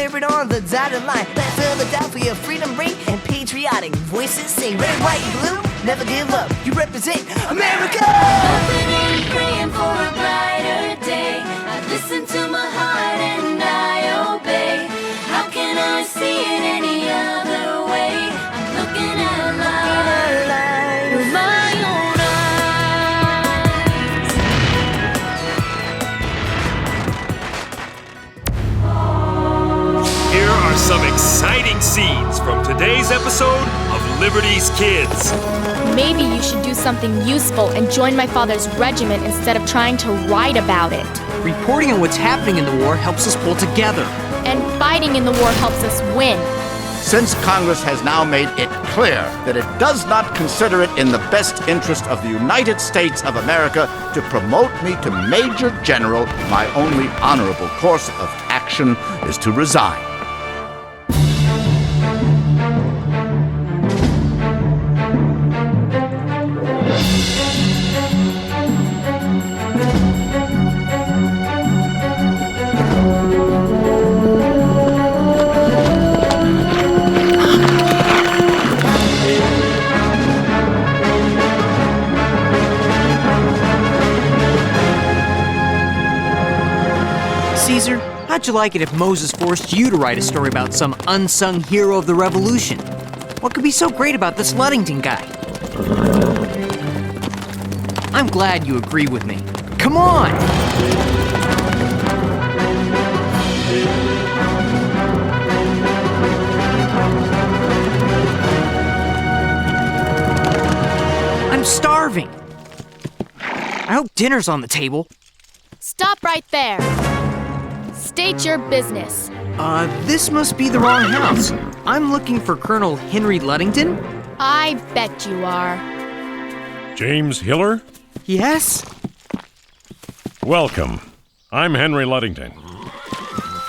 wear it on the dotted line. Let Philadelphia freedom ring and patriotic voices sing. Red, white, and blue, never give up. You represent America. Hoping and praying for a brighter day. I listen to my heart and I obey. How can I see it any other way? I'm looking at life through my own eyes. Here are some exciting scenes from today's episode of Liberty's Kids. Maybe you should do something useful and join my father's regiment instead of trying to write about it. Reporting on what's happening in the war helps us pull together. And fighting in the war helps us win. Since Congress has now made it clear that it does not consider it in the best interest of the United States of America to promote me to Major General, my only honorable course of action is to resign. Caesar, how'd you like it if Moses forced you to write a story about some unsung hero of the revolution? What could be so great about this Ludington guy? I'm glad you agree with me. Come on! I'm starving. I hope dinner's on the table. Stop right there. State your business. This must be the wrong house. I'm looking for Colonel Henry Ludington. I bet you are. James Hiller? Yes? Welcome. I'm Henry Ludington.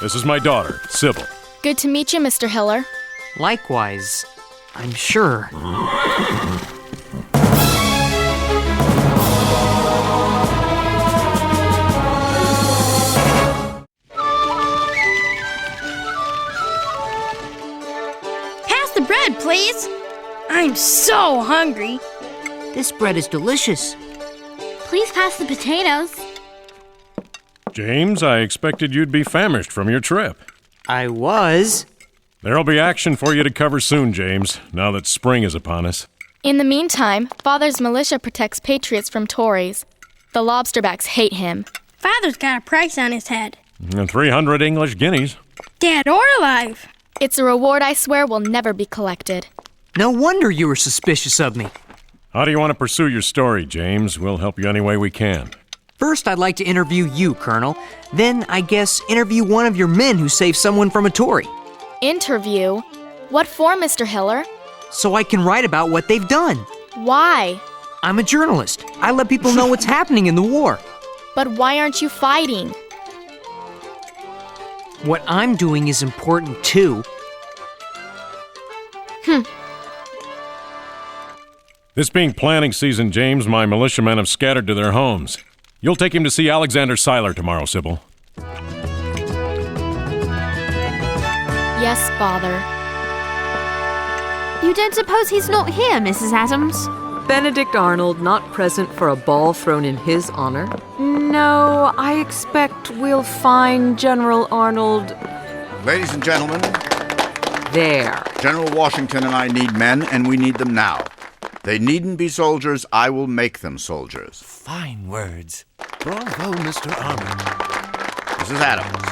This is my daughter, Sybil. Good to meet you, Mr. Hiller. Likewise, I'm sure. Bread, please. I'm so hungry. This bread is delicious. Please pass the potatoes. James, I expected you'd be famished from your trip. I was. There'll be action for you to cover soon, James, now that spring is upon us. In the meantime, Father's militia protects patriots from Tories. The lobsterbacks hate him. Father's got a price on his head. And 300 English guineas. Dead or alive. It's a reward I swear will never be collected. No wonder you were suspicious of me. How do you want to pursue your story, James? We'll help you any way we can. First, I'd like to interview you, Colonel. Then, I guess, interview one of your men who saved someone from a Tory. Interview? What for, Mr. Hiller? So I can write about what they've done. Why? I'm a journalist. I let people know what's happening in the war. But why aren't you fighting? What I'm doing is important, too. This being planting season, James, my militiamen have scattered to their homes. You'll take him to see Alexander Seiler tomorrow, Sybil. Yes, Father. You don't suppose he's not here, Mrs. Adams? Benedict Arnold not present for a ball thrown in his honor? No, I expect we'll find General Arnold... Ladies and gentlemen, there. General Washington and I need men, and we need them now. They needn't be soldiers. I will make them soldiers. Fine words. Bravo, Mr. Arnold. Mrs. Adams.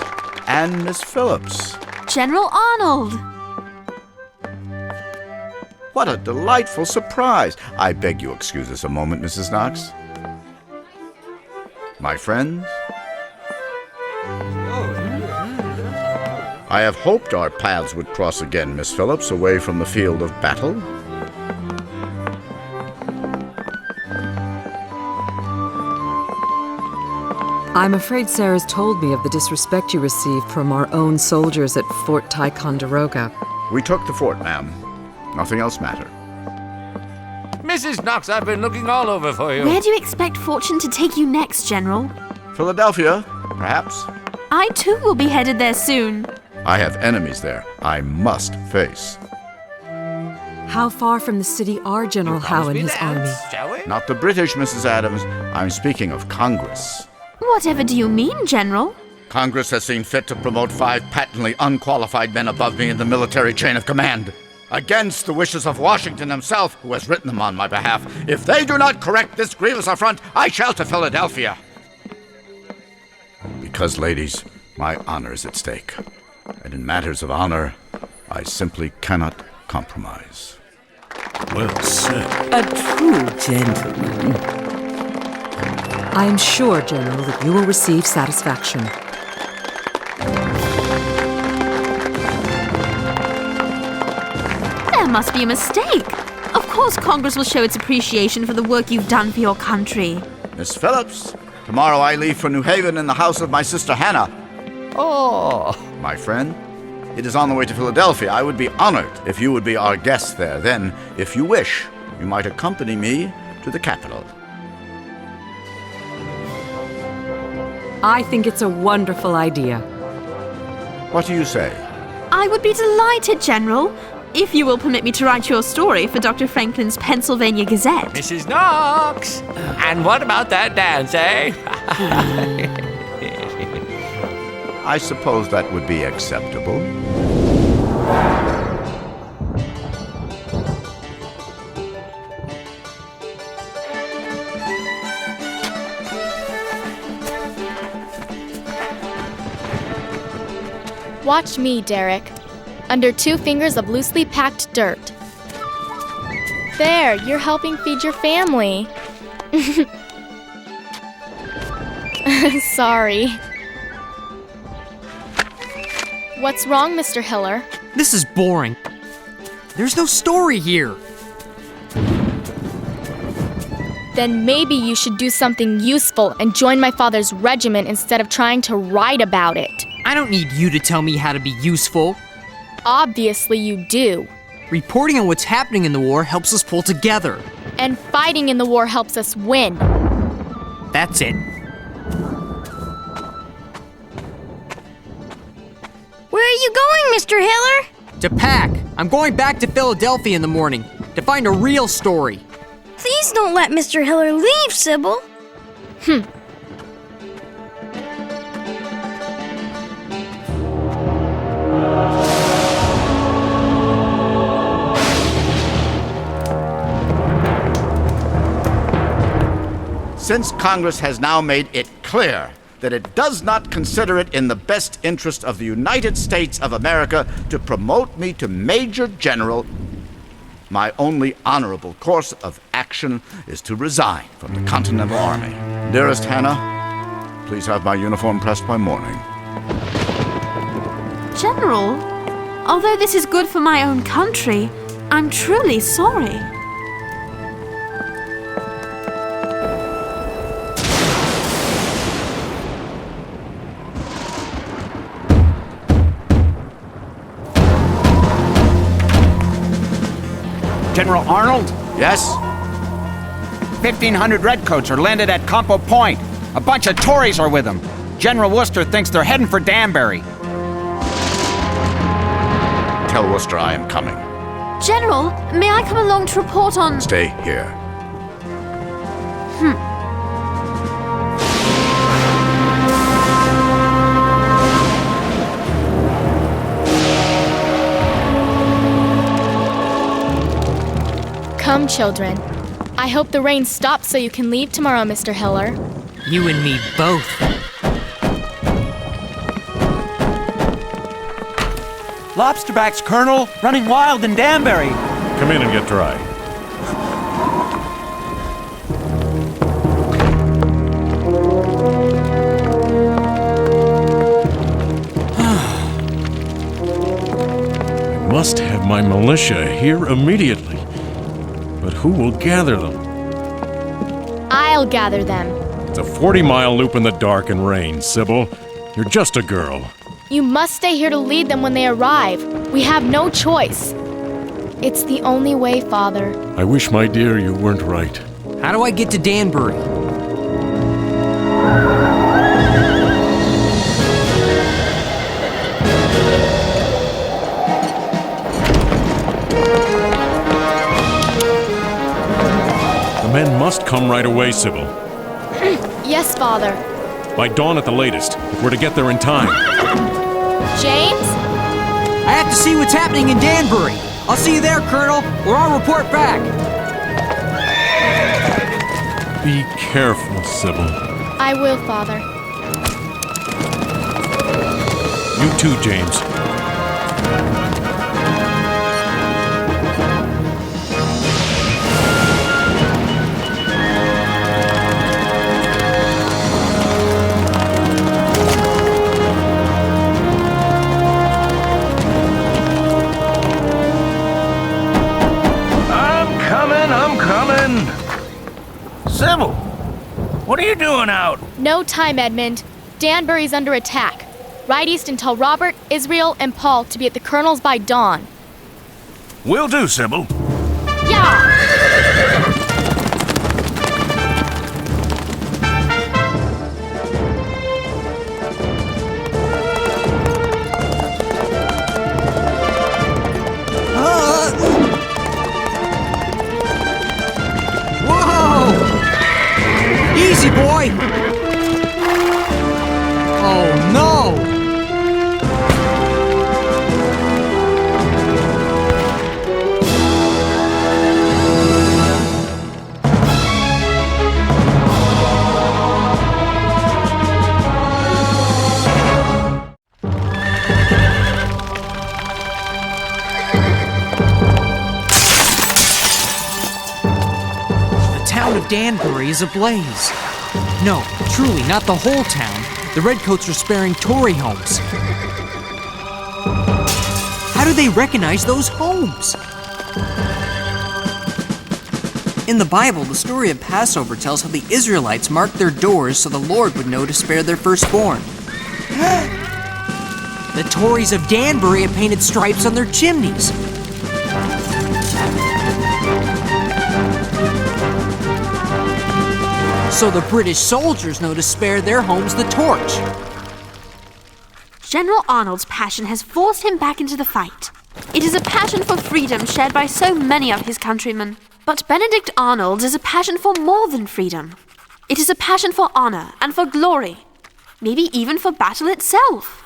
And Miss Phillips. General Arnold! What a delightful surprise. I beg you excuse us a moment, Mrs. Knox. My friends, I have hoped our paths would cross again, Miss Phillips, away from the field of battle. I'm afraid Sarah's told me of the disrespect you received from our own soldiers at Fort Ticonderoga. We took the fort, ma'am. Nothing else mattered. Mrs. Knox, I've been looking all over for you. Where do you expect fortune to take you next, General? Philadelphia, perhaps. I too will be headed there soon. I have enemies there I must face. How far from the city are General Howe and his army? Shall we? Not the British, Mrs. Adams. I'm speaking of Congress. Whatever do you mean, General? Congress has seen fit to promote 5 patently unqualified men above me in the military chain of command, against the wishes of Washington himself, who has written them on my behalf. If they do not correct this grievous affront, I shall to Philadelphia. Because, ladies, my honor is at stake. And in matters of honor, I simply cannot compromise. Well said. A true gentleman. I am sure, General, that you will receive satisfaction. There must be a mistake. Of course Congress will show its appreciation for the work you've done for your country. Miss Phillips, tomorrow I leave for New Haven in the house of my sister Hannah. Oh, My friend, it is on the way to Philadelphia. I would be honored if you would be our guest there. Then, if you wish, you might accompany me to the capital. I think it's a wonderful idea. What do you say? I would be delighted, General, if you will permit me to write your story for Dr. Franklin's Pennsylvania Gazette. Mrs. Knox! And what about that dance, eh? I suppose that would be acceptable. Watch me, Derek. Under 2 fingers of loosely packed dirt. There, you're helping feed your family. Sorry. What's wrong, Mr. Hiller? This is boring. There's no story here. Then maybe you should do something useful and join my father's regiment instead of trying to write about it. I don't need you to tell me how to be useful. Obviously you do. Reporting on what's happening in the war helps us pull together. And fighting in the war helps us win. That's it. Where are you going, Mr. Hiller? To pack. I'm going back to Philadelphia in the morning to find a real story. Please don't let Mr. Hiller leave, Sybil. Since Congress has now made it clear that it does not consider it in the best interest of the United States of America to promote me to Major General, my only honorable course of action is to resign from the Continental Army. Dearest Hannah, please have my uniform pressed by morning. General, although this is good for my own country, I'm truly sorry. General Arnold? Yes? 1,500 redcoats are landed at Campo Point. A bunch of Tories are with them. General Worcester thinks they're heading for Danbury. Tell Worcester I am coming. General, may I come along to report on... Stay here. Come, children. I hope the rain stops so you can leave tomorrow, Mr. Hiller. You and me both. Lobsterbacks, Colonel, running wild in Danbury. Come in and get dry. I must have my militia here immediately. But who will gather them? I'll gather them. It's a 40-mile loop in the dark and rain, Sybil. You're just a girl. You must stay here to lead them when they arrive. We have no choice. It's the only way, Father. I wish, my dear, you weren't right. How do I get to Danbury? men must come right away, Sybil. Yes, Father. By dawn at the latest, if we're to get there in time. James? I have to see what's happening in Danbury. I'll see you there, Colonel, or I'll report back. Be careful, Sybil. I will, Father. You too, James. I'm coming. Sybil, what are you doing out? No time, Edmund. Danbury's under attack. Ride east and tell Robert, Israel, and Paul to be at the Colonel's by dawn. Will do, Sybil. Yeah! Easy, boy! Oh, no! The town of Danbury is ablaze. No, truly, not the whole town. The Redcoats are sparing Tory homes. How do they recognize those homes? In the Bible, the story of Passover tells how the Israelites marked their doors so the Lord would know to spare their firstborn. The Tories of Danbury have painted stripes on their chimneys. So the British soldiers know to spare their homes the torch. General Arnold's passion has forced him back into the fight. It is a passion for freedom shared by so many of his countrymen. But Benedict Arnold's is a passion for more than freedom. It is a passion for honor and for glory. Maybe even for battle itself.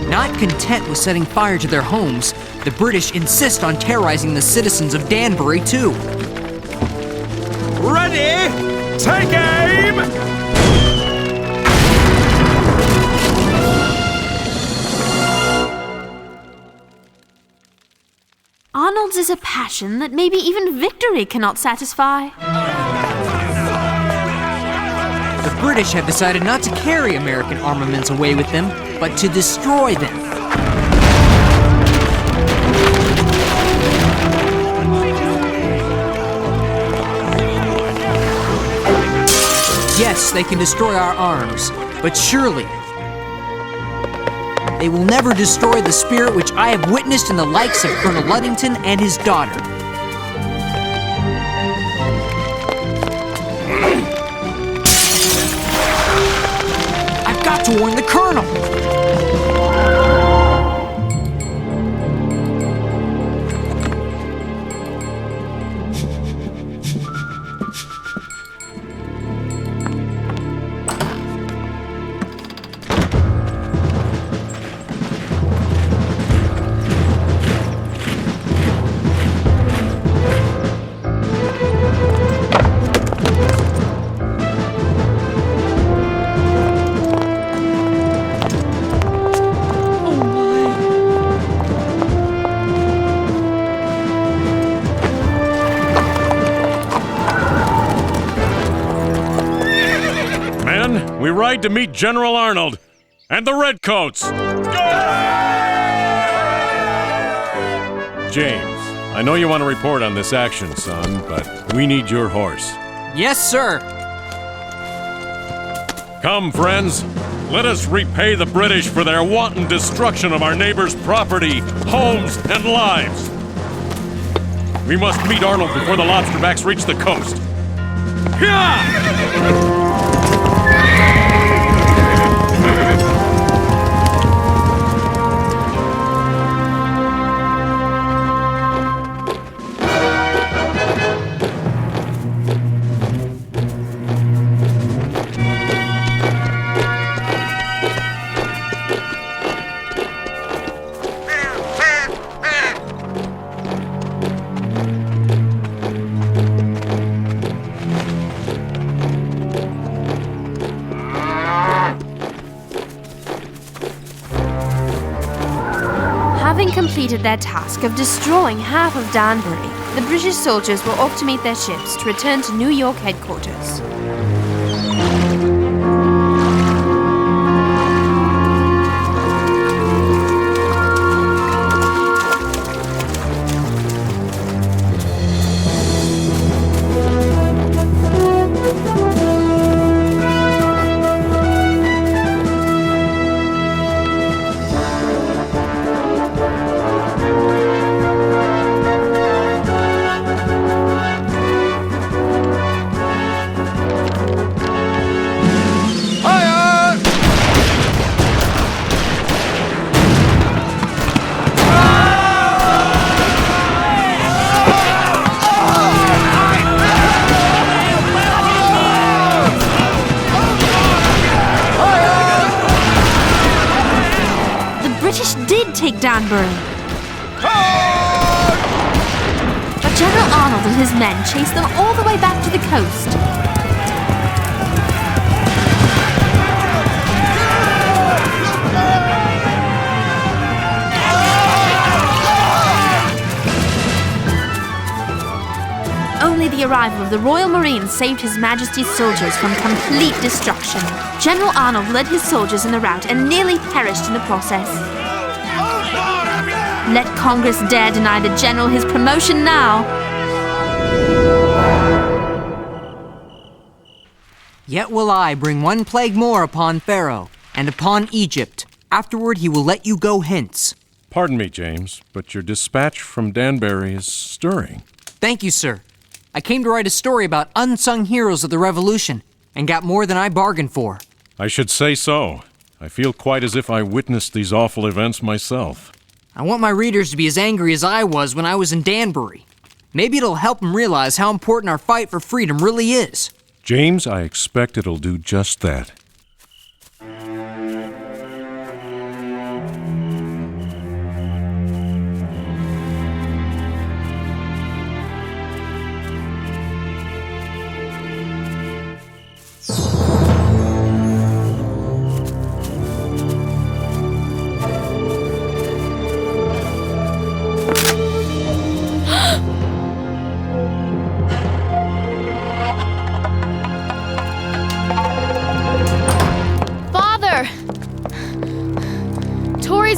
Not content with setting fire to their homes, the British insist on terrorizing the citizens of Danbury, too. Ready? Take aim! Arnold's is a passion that maybe even victory cannot satisfy. The British have decided not to carry American armaments away with them, but to destroy them. Yes, they can destroy our arms, but surely they will never destroy the spirit which I have witnessed in the likes of Colonel Ludington and his daughter. I've got to warn the Colonel! We ride to meet General Arnold and the Redcoats. James, I know you want to report on this action, son, but we need your horse. Yes, sir. Come, friends. Let us repay the British for their wanton destruction of our neighbors' property, homes, and lives. We must meet Arnold before the lobsterbacks reach the coast. Hyah! Having completed their task of destroying half of Danbury, the British soldiers were off to meet their ships to return to New York headquarters. Take Danbury. But General Arnold and his men chased them all the way back to the coast. Only the arrival of the Royal Marines saved His Majesty's soldiers from complete destruction. General Arnold led his soldiers in the rout and nearly perished in the process. Let Congress dare deny the General his promotion now. Yet will I bring one plague more upon Pharaoh, and upon Egypt. Afterward he will let you go hence. Pardon me, James, but your dispatch from Danbury is stirring. Thank you, sir. I came to write a story about unsung heroes of the Revolution, and got more than I bargained for. I should say so. I feel quite as if I witnessed these awful events myself. I want my readers to be as angry as I was when I was in Danbury. Maybe it'll help them realize how important our fight for freedom really is. James, I expect it'll do just that.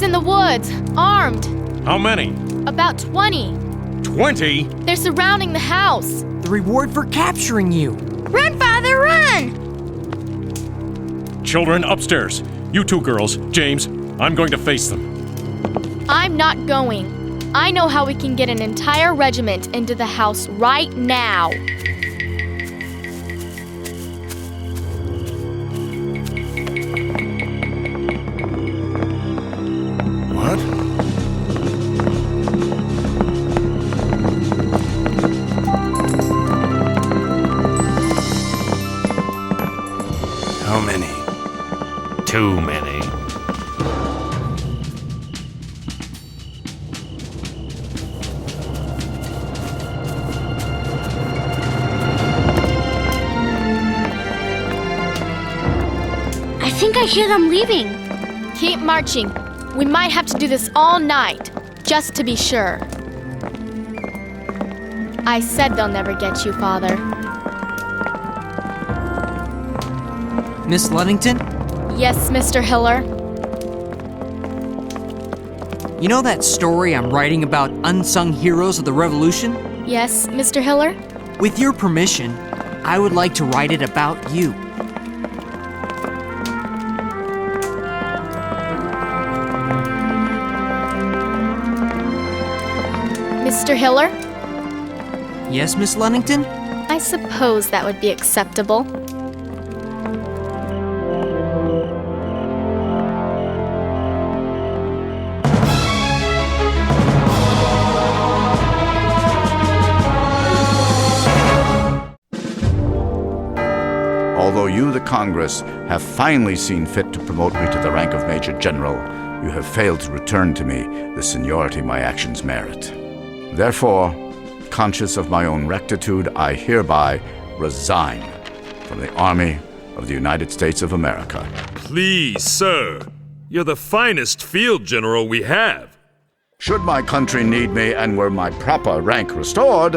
In the woods, armed. How many? About 20. 20? They're surrounding the house. The reward for capturing you. Run, Father, run! Children, upstairs. You two girls, James, I'm going to face them. I'm not going. I know how we can get an entire regiment into the house right now. What? How many? Too many. I think I hear them leaving. Keep marching. We might have to do this all night, just to be sure. I said they'll never get you, Father. Miss Ludington? Yes, Mr. Hiller? You know that story I'm writing about unsung heroes of the Revolution? Yes, Mr. Hiller? With your permission, I would like to write it about you. Mr. Hiller? Yes, Miss Ludington? I suppose that would be acceptable. Although you, the Congress, have finally seen fit to promote me to the rank of Major General, you have failed to return to me the seniority my actions merit. Therefore, conscious of my own rectitude, I hereby resign from the Army of the United States of America. Please, sir. You're the finest field general we have. Should my country need me and were my proper rank restored,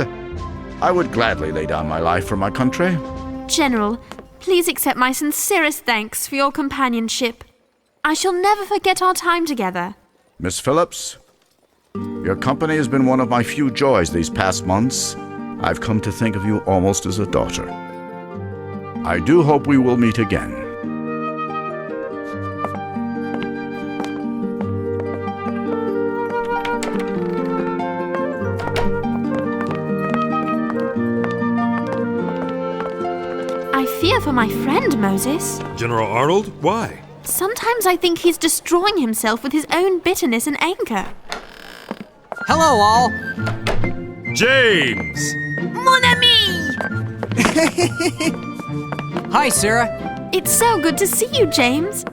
I would gladly lay down my life for my country. General, please accept my sincerest thanks for your companionship. I shall never forget our time together. Miss Phillips, your company has been one of my few joys these past months. I've come to think of you almost as a daughter. I do hope we will meet again. I fear for my friend, Moses. General Arnold, why? Sometimes I think he's destroying himself with his own bitterness and anger. Hello, all. James! Mon ami! Hi, Sarah. It's so good to see you, James.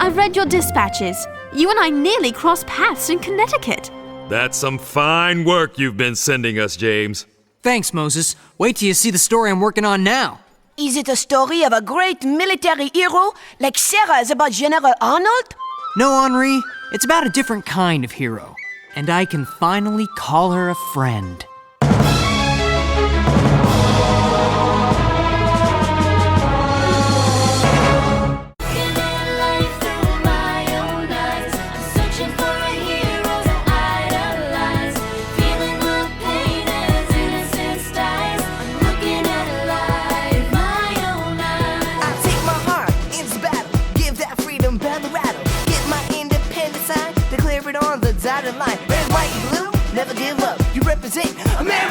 I've read your dispatches. You and I nearly crossed paths in Connecticut. That's some fine work you've been sending us, James. Thanks, Moses. Wait till you see the story I'm working on now. Is it a story of a great military hero like Sarah is about General Arnold? No, Henri. It's about a different kind of hero. And I can finally call her a friend. Dotted line, red, white, and blue, never give up. You represent America.